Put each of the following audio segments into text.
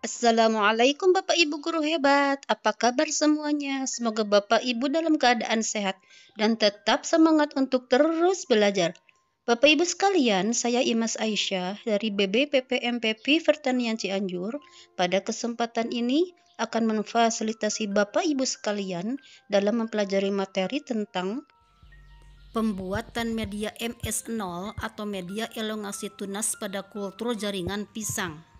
Assalamualaikum Bapak Ibu guru hebat. Apa kabar semuanya? Semoga Bapak Ibu dalam keadaan sehat dan tetap semangat untuk terus belajar. Bapak Ibu sekalian, saya Imas Aisyah dari BBPPMPP Pertanian Cianjur. Pada kesempatan ini akan memfasilitasi Bapak Ibu sekalian dalam mempelajari materi tentang pembuatan media MS0 atau media elongasi tunas pada kultur jaringan pisang.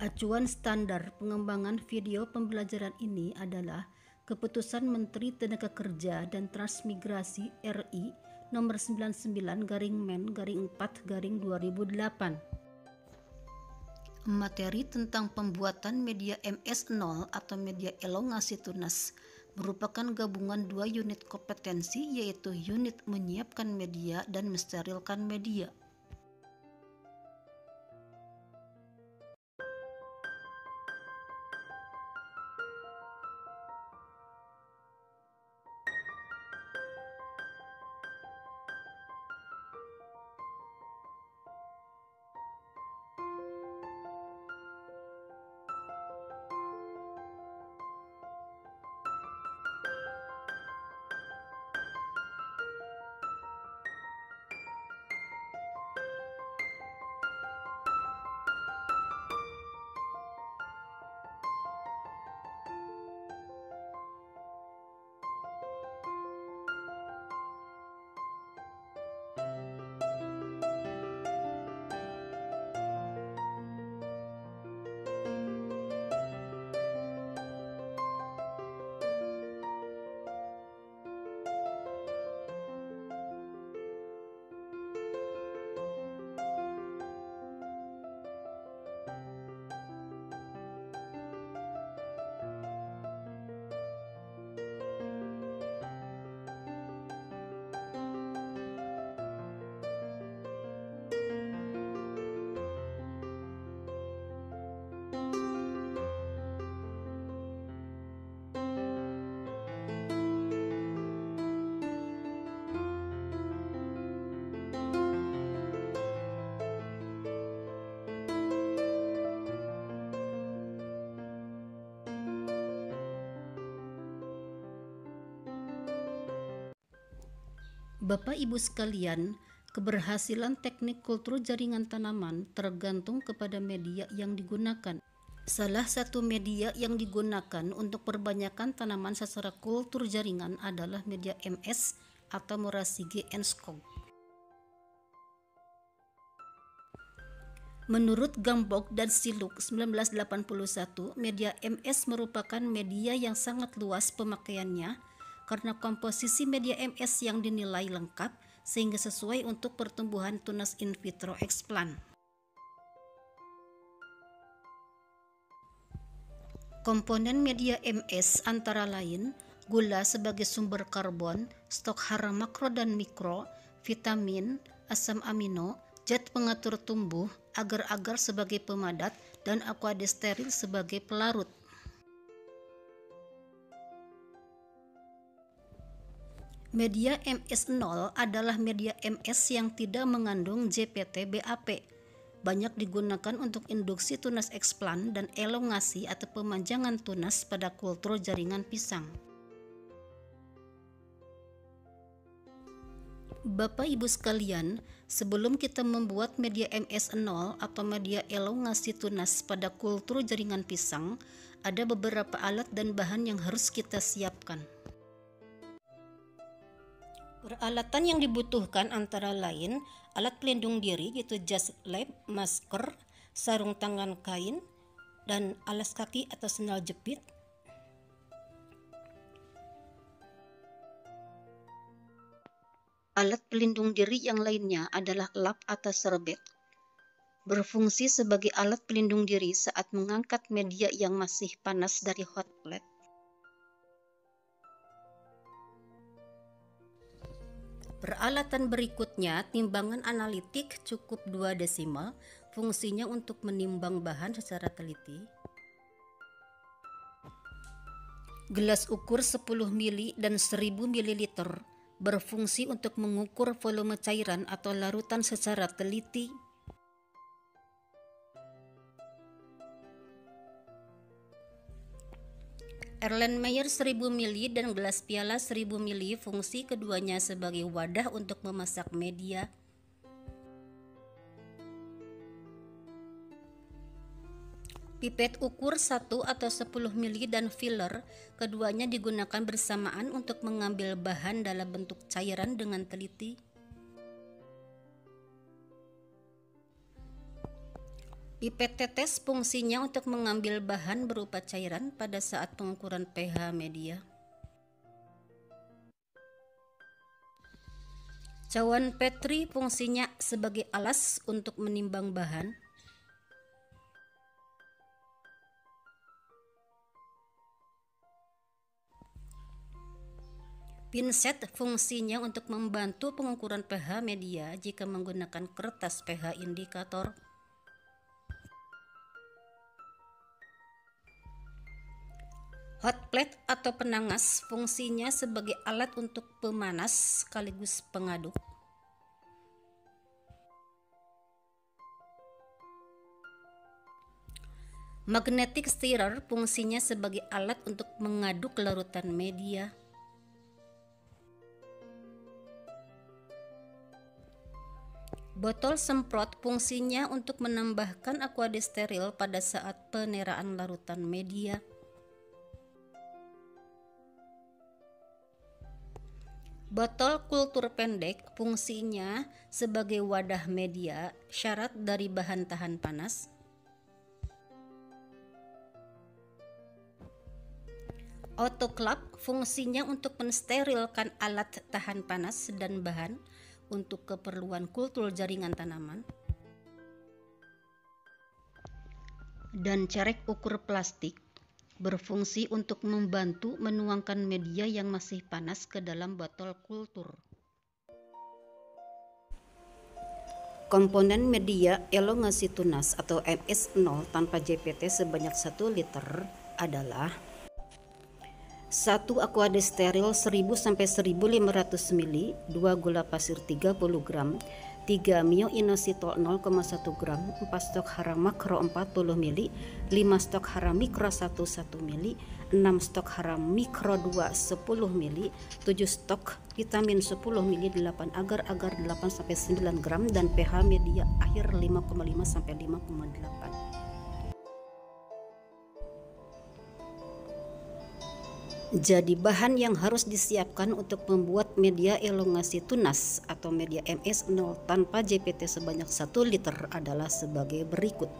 Acuan standar pengembangan video pembelajaran ini adalah Keputusan Menteri Tenaga Kerja dan Transmigrasi RI Nomor 99-Men-4-2008. Materi tentang pembuatan media MS0 atau media elongasi tunas merupakan gabungan dua unit kompetensi, yaitu unit menyiapkan media dan mensterilkan media. Bapak Ibu sekalian, keberhasilan teknik kultur jaringan tanaman tergantung kepada media yang digunakan. Salah satu media yang digunakan untuk perbanyakkan tanaman secara kultur jaringan adalah media MS atau Morasige Enskog. Menurut Gambog dan Siluk 1981, media MS merupakan media yang sangat luas pemakaiannya karena komposisi media MS yang dinilai lengkap sehingga sesuai untuk pertumbuhan tunas in vitro eksplan. Komponen media MS antara lain gula sebagai sumber karbon, stok hara makro dan mikro, vitamin, asam amino, zat pengatur tumbuh, agar-agar sebagai pemadat, dan aquadesteril sebagai pelarut. Media MS0 adalah media MS yang tidak mengandung JPT-BAP. Banyak digunakan untuk induksi tunas eksplan dan elongasi atau pemanjangan tunas pada kultur jaringan pisang. Bapak Ibu sekalian, sebelum kita membuat media MS0 atau media elongasi tunas pada kultur jaringan pisang, ada beberapa alat dan bahan yang harus kita siapkan. Peralatan yang dibutuhkan antara lain alat pelindung diri yaitu jas lab, masker, sarung tangan kain, dan alas kaki atau sendal jepit. Alat pelindung diri yang lainnya adalah lap atau serbet. Berfungsi sebagai alat pelindung diri saat mengangkat media yang masih panas dari hot plate. Peralatan berikutnya, timbangan analitik cukup 2 desimal, fungsinya untuk menimbang bahan secara teliti. Gelas ukur 10 mili dan 1000 ml berfungsi untuk mengukur volume cairan atau larutan secara teliti. Erlenmeyer 1000 ml dan gelas piala 1000 ml, fungsi keduanya sebagai wadah untuk memasak media. Pipet ukur 1 atau 10 ml dan filler, keduanya digunakan bersamaan untuk mengambil bahan dalam bentuk cairan dengan teliti. Pipet tetes fungsinya untuk mengambil bahan berupa cairan pada saat pengukuran pH media. Cawan Petri fungsinya sebagai alas untuk menimbang bahan. Pinset fungsinya untuk membantu pengukuran pH media jika menggunakan kertas pH indikator. Hot plate atau penangas fungsinya sebagai alat untuk pemanas sekaligus pengaduk. Magnetic stirrer fungsinya sebagai alat untuk mengaduk larutan media. Botol semprot fungsinya untuk menambahkan aquadesteril pada saat peneraan larutan media. Botol kultur pendek fungsinya sebagai wadah media syarat dari bahan tahan panas. Autoclave fungsinya untuk mensterilkan alat tahan panas dan bahan untuk keperluan kultur jaringan tanaman. Dan cerek ukur plastik berfungsi untuk membantu menuangkan media yang masih panas ke dalam botol kultur. Komponen media elongasi tunas atau MS0 tanpa JPT sebanyak 1 liter adalah 1 aquadesteril 1000 sampai 1500 ml, 2 gula pasir 30 gram, 3 mioinositol 0,1 gram, 4 stok hara makro 40 ml, 5 stok hara mikro 1 ml, 6 stok hara mikro 2 10 ml, 7 stok vitamin 10 ml, 8 agar-agar 8 sampai 9 gram dan pH media akhir 5,5 sampai 5,8. Jadi bahan yang harus disiapkan untuk membuat media elongasi tunas atau media MS0 tanpa JPT sebanyak 1 liter adalah sebagai berikut.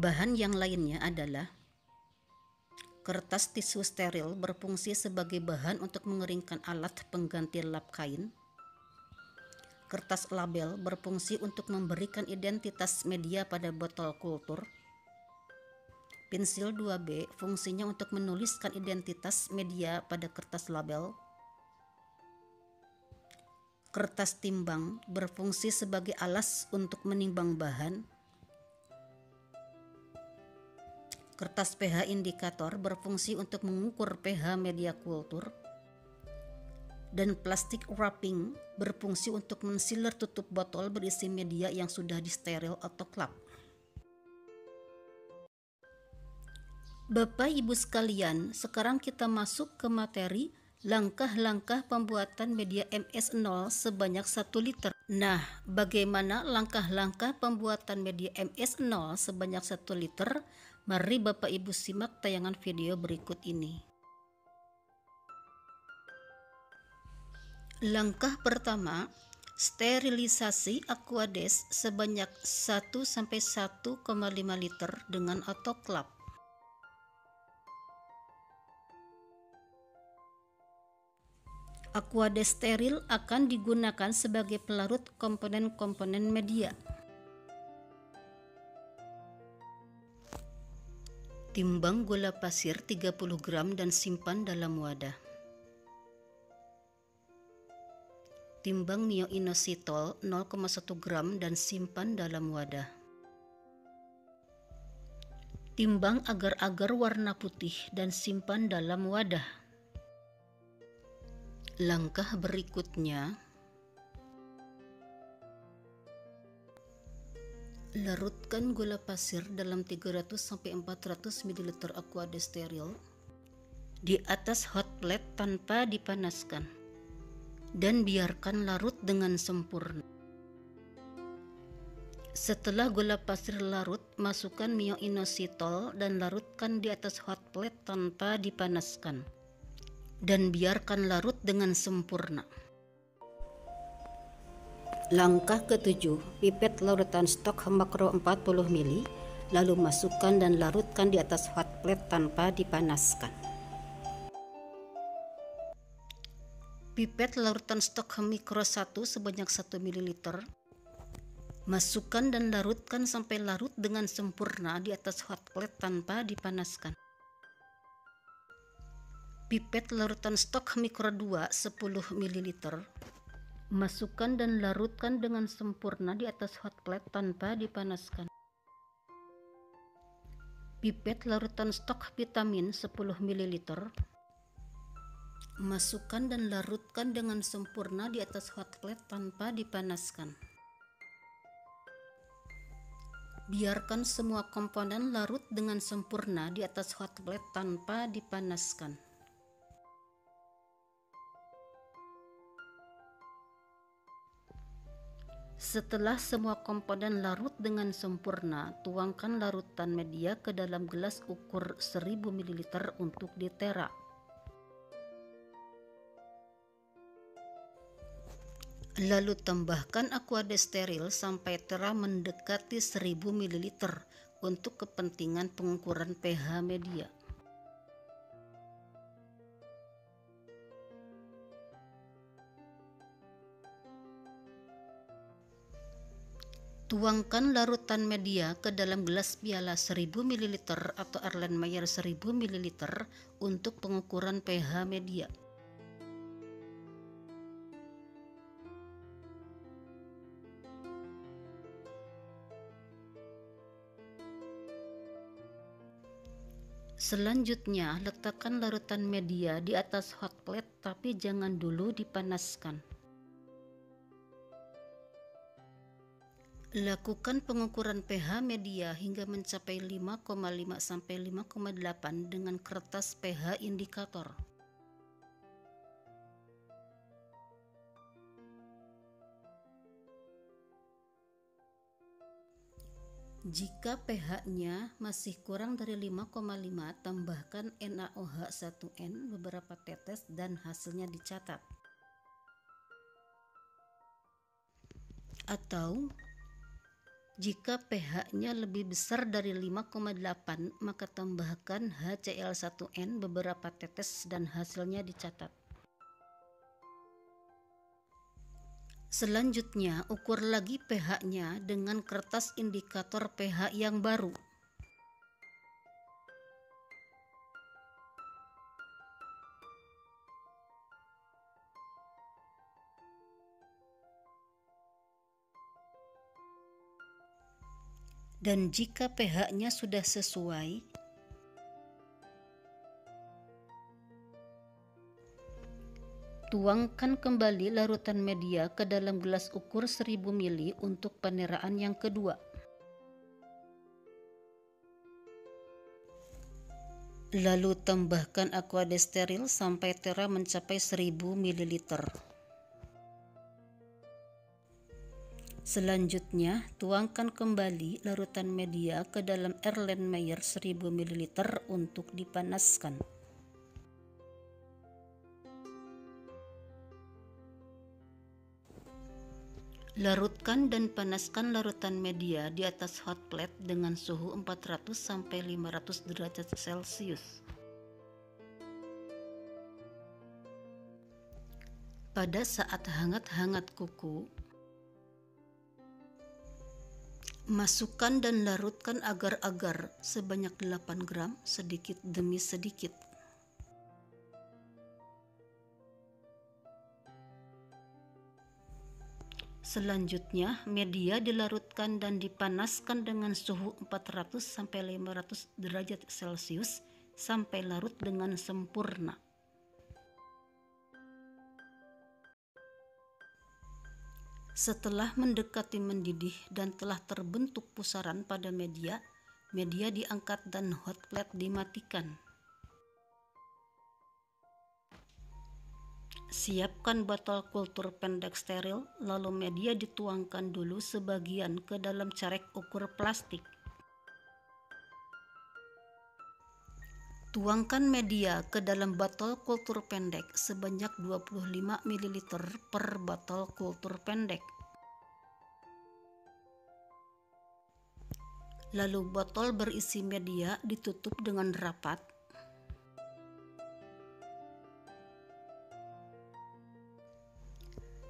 Bahan yang lainnya adalah kertas tisu steril berfungsi sebagai bahan untuk mengeringkan alat pengganti lap kain. Kertas label berfungsi untuk memberikan identitas media pada botol kultur. Pensil 2B fungsinya untuk menuliskan identitas media pada kertas label. Kertas timbang berfungsi sebagai alas untuk menimbang bahan. Kertas pH indikator berfungsi untuk mengukur pH media kultur. Dan plastik wrapping berfungsi untuk mensiler tutup botol berisi media yang sudah disteril autoclave. Bapak Ibu sekalian, sekarang kita masuk ke materi langkah-langkah pembuatan media MS0 sebanyak 1 liter. Nah, bagaimana langkah-langkah pembuatan media MS0 sebanyak 1 liter? Mari Bapak Ibu simak tayangan video berikut ini. Langkah pertama, sterilisasi Aquades sebanyak 1-1,5 liter dengan autoclave. Aquades steril akan digunakan sebagai pelarut komponen-komponen media. Timbang gula pasir 30 gram dan simpan dalam wadah. Timbang mioinositol 0,1 gram dan simpan dalam wadah. Timbang agar-agar warna putih dan simpan dalam wadah. Langkah berikutnya, larutkan gula pasir dalam 300-400 ml Aquades steril di atas hot plate tanpa dipanaskan dan biarkan larut dengan sempurna. Setelah gula pasir larut, masukkan mioinositol dan larutkan di atas hot plate tanpa dipanaskan dan biarkan larut dengan sempurna. Langkah ketujuh, pipet larutan stok makro 40 ml, lalu masukkan dan larutkan di atas hot plate tanpa dipanaskan. Pipet larutan stok mikro 1 sebanyak 1 ml, masukkan dan larutkan sampai larut dengan sempurna di atas hot plate tanpa dipanaskan. Pipet larutan stok mikro 2 10 ml, masukkan dan larutkan dengan sempurna di atas hot plate tanpa dipanaskan. Pipet larutan stok vitamin 10 ml, masukkan dan larutkan dengan sempurna di atas hot plate tanpa dipanaskan. Biarkan semua komponen larut dengan sempurna di atas hot plate tanpa dipanaskan. Setelah semua komponen larut dengan sempurna, tuangkan larutan media ke dalam gelas ukur 1000 ml untuk ditera. Lalu tambahkan Aquades steril sampai tera mendekati 1000 ml untuk kepentingan pengukuran pH media. Tuangkan larutan media ke dalam gelas piala 1000 ml atau Erlenmeyer 1000 ml untuk pengukuran pH media. Selanjutnya, letakkan larutan media di atas hot plate tapi jangan dulu dipanaskan. Lakukan pengukuran pH media hingga mencapai 5,5 sampai 5,8 dengan kertas pH indikator. Jika pH-nya masih kurang dari 5,5, tambahkan NaOH1N beberapa tetes dan hasilnya dicatat. Atau jika pH-nya lebih besar dari 5,8, maka tambahkan HCl1N beberapa tetes dan hasilnya dicatat. Selanjutnya, ukur lagi pH-nya dengan kertas indikator pH yang baru. Dan jika pH-nya sudah sesuai, tuangkan kembali larutan media ke dalam gelas ukur 1000 ml untuk peneraan yang kedua. Lalu tambahkan Aquades steril sampai tera mencapai 1000 ml. Selanjutnya, tuangkan kembali larutan media ke dalam Erlenmeyer 1000 ml untuk dipanaskan. Larutkan dan panaskan larutan media di atas hot plate dengan suhu 400–500 derajat Celcius. Pada saat hangat-hangat kuku, masukkan dan larutkan agar-agar sebanyak 8 gram sedikit demi sedikit. Selanjutnya, media dilarutkan dan dipanaskan dengan suhu 400–500 derajat Celcius sampai larut dengan sempurna. Setelah mendekati mendidih dan telah terbentuk pusaran pada media, media diangkat dan hot plate dimatikan. Siapkan botol kultur pendek steril, lalu media dituangkan dulu sebagian ke dalam carek ukur plastik. Tuangkan media ke dalam botol kultur pendek sebanyak 25 ml per botol kultur pendek. Lalu botol berisi media ditutup dengan rapat.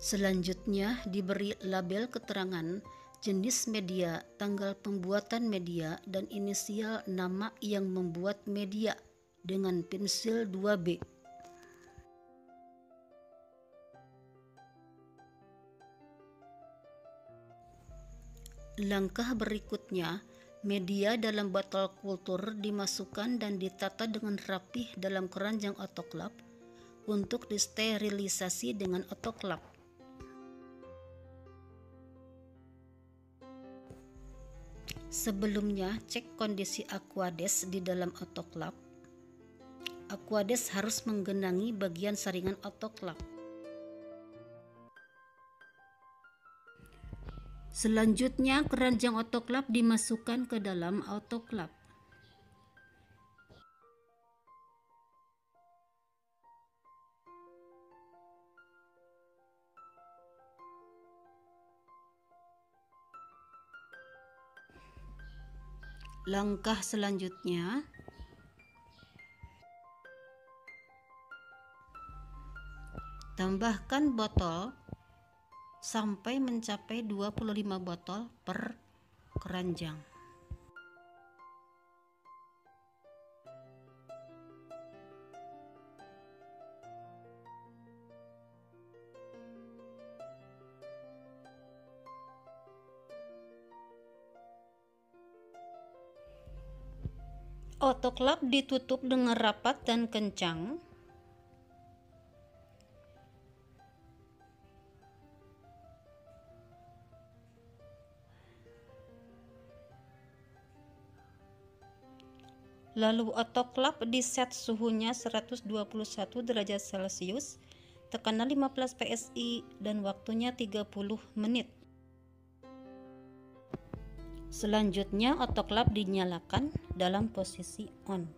Selanjutnya diberi label keterangan jenis media, tanggal pembuatan media, dan inisial nama yang membuat media dengan pensil 2B. Langkah berikutnya, media dalam botol kultur dimasukkan dan ditata dengan rapih dalam keranjang autoklaf untuk disterilisasi dengan autoklaf. Sebelumnya, cek kondisi Aquades di dalam autoklaf. Aquades harus menggenangi bagian saringan autoklaf. Selanjutnya, keranjang autoklaf dimasukkan ke dalam autoklaf. Langkah selanjutnya, tambahkan botol sampai mencapai 25 botol per keranjang. Autoklaf ditutup dengan rapat dan kencang. Lalu autoklaf diset suhunya 121 derajat Celcius, tekanan 15 PSI dan waktunya 30 menit. Selanjutnya autoklaf dinyalakan dalam posisi on.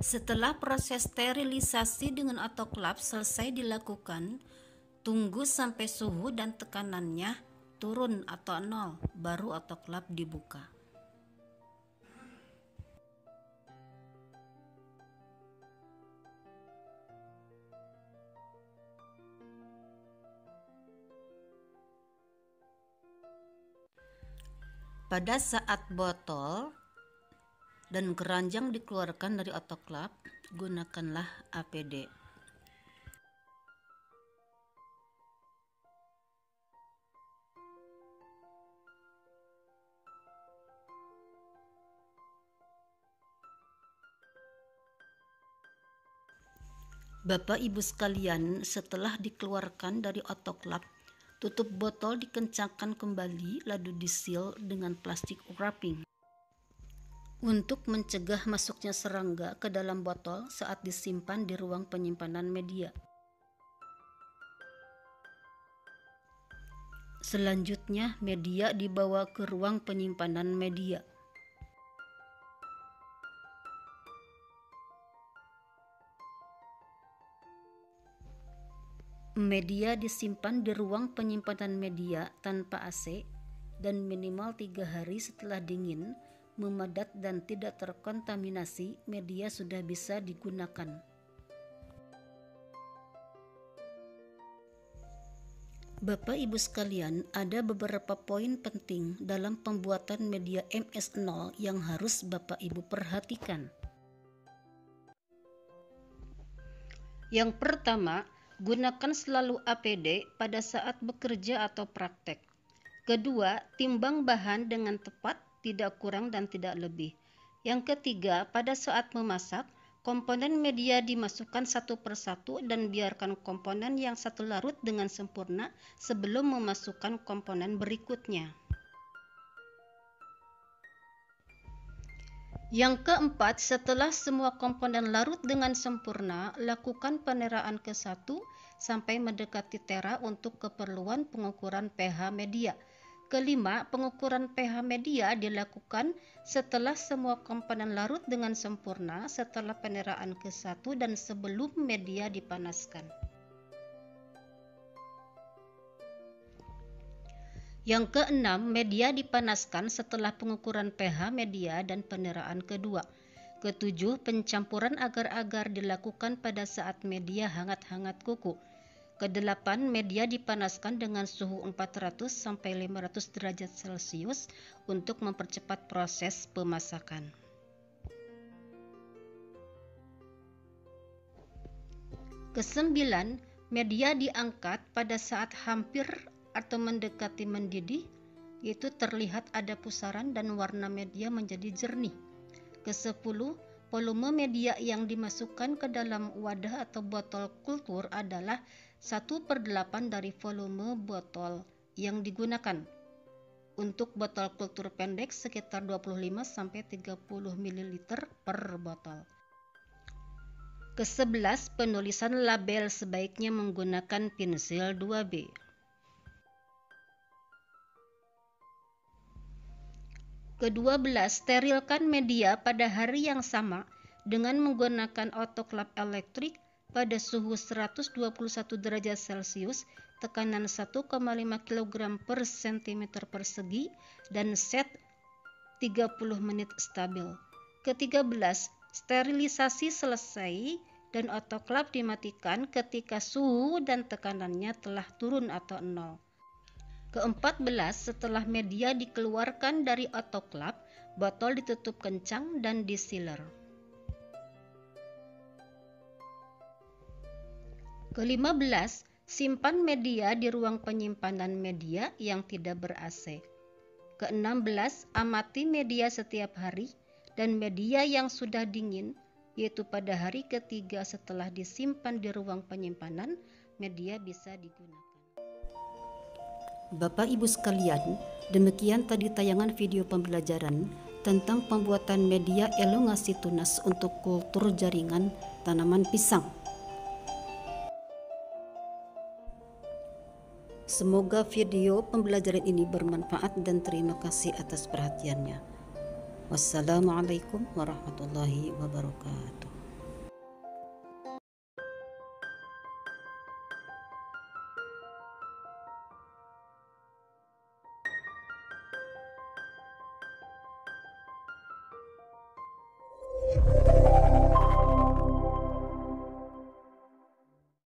Setelah proses sterilisasi dengan autoklaf selesai dilakukan, tunggu sampai suhu dan tekanannya turun atau nol, baru autoklaf dibuka. Pada saat botol dan keranjang dikeluarkan dari autoklaf, gunakanlah APD. Bapak Ibu sekalian, setelah dikeluarkan dari autoklaf, tutup botol dikencangkan kembali lalu diseal dengan plastik wrapping. untuk mencegah masuknya serangga ke dalam botol saat disimpan di ruang penyimpanan media. Selanjutnya, media dibawa ke ruang penyimpanan media. Media disimpan di ruang penyimpanan media tanpa AC dan minimal 3 hari setelah dingin, memadat dan tidak terkontaminasi, media sudah bisa digunakan. Bapak Ibu sekalian, ada beberapa poin penting dalam pembuatan media MS0 yang harus Bapak Ibu perhatikan. Yang pertama, gunakan selalu APD pada saat bekerja atau praktek. Kedua, timbang bahan dengan tepat, tidak kurang dan tidak lebih. Yang ketiga, pada saat memasak, komponen media dimasukkan satu persatu dan biarkan komponen yang satu larut dengan sempurna sebelum memasukkan komponen berikutnya. Yang keempat, setelah semua komponen larut dengan sempurna, lakukan peneraan ke 1 sampai mendekati tera untuk keperluan pengukuran pH media. Kelima, pengukuran pH media dilakukan setelah semua komponen larut dengan sempurna, setelah peneraan ke 1 dan sebelum media dipanaskan. Yang keenam, media dipanaskan setelah pengukuran pH media dan peneraan kedua. Ketujuh, pencampuran agar-agar dilakukan pada saat media hangat-hangat kuku. Kedelapan, media dipanaskan dengan suhu 400 sampai 500 derajat Celcius untuk mempercepat proses pemasakan. Kesembilan, media diangkat pada saat hampir atau mendekati mendidih, yaitu terlihat ada pusaran dan warna media menjadi jernih. Kesepuluh, volume media yang dimasukkan ke dalam wadah atau botol kultur adalah 1/8 dari volume botol yang digunakan. Untuk botol kultur pendek sekitar 25-30 ml per botol. Kesebelas, penulisan label sebaiknya menggunakan pensil 2B. Ke-12, sterilkan media pada hari yang sama dengan menggunakan autoclave elektrik pada suhu 121 derajat Celcius, tekanan 1,5 kg per cm persegi, dan set 30 menit stabil. Ke-13, sterilisasi selesai dan autoclave dimatikan ketika suhu dan tekanannya telah turun atau 0. Ke-14, setelah media dikeluarkan dari autoclave, botol ditutup kencang dan disealer. Ke-15, simpan media di ruang penyimpanan media yang tidak ber-AC. Ke-16, amati media setiap hari dan media yang sudah dingin, yaitu pada hari ketiga setelah disimpan di ruang penyimpanan, media bisa digunakan. Bapak Ibu sekalian, demikian tadi tayangan video pembelajaran tentang pembuatan media elongasi tunas untuk kultur jaringan tanaman pisang. Semoga video pembelajaran ini bermanfaat dan terima kasih atas perhatiannya. Wassalamualaikum warahmatullahi wabarakatuh.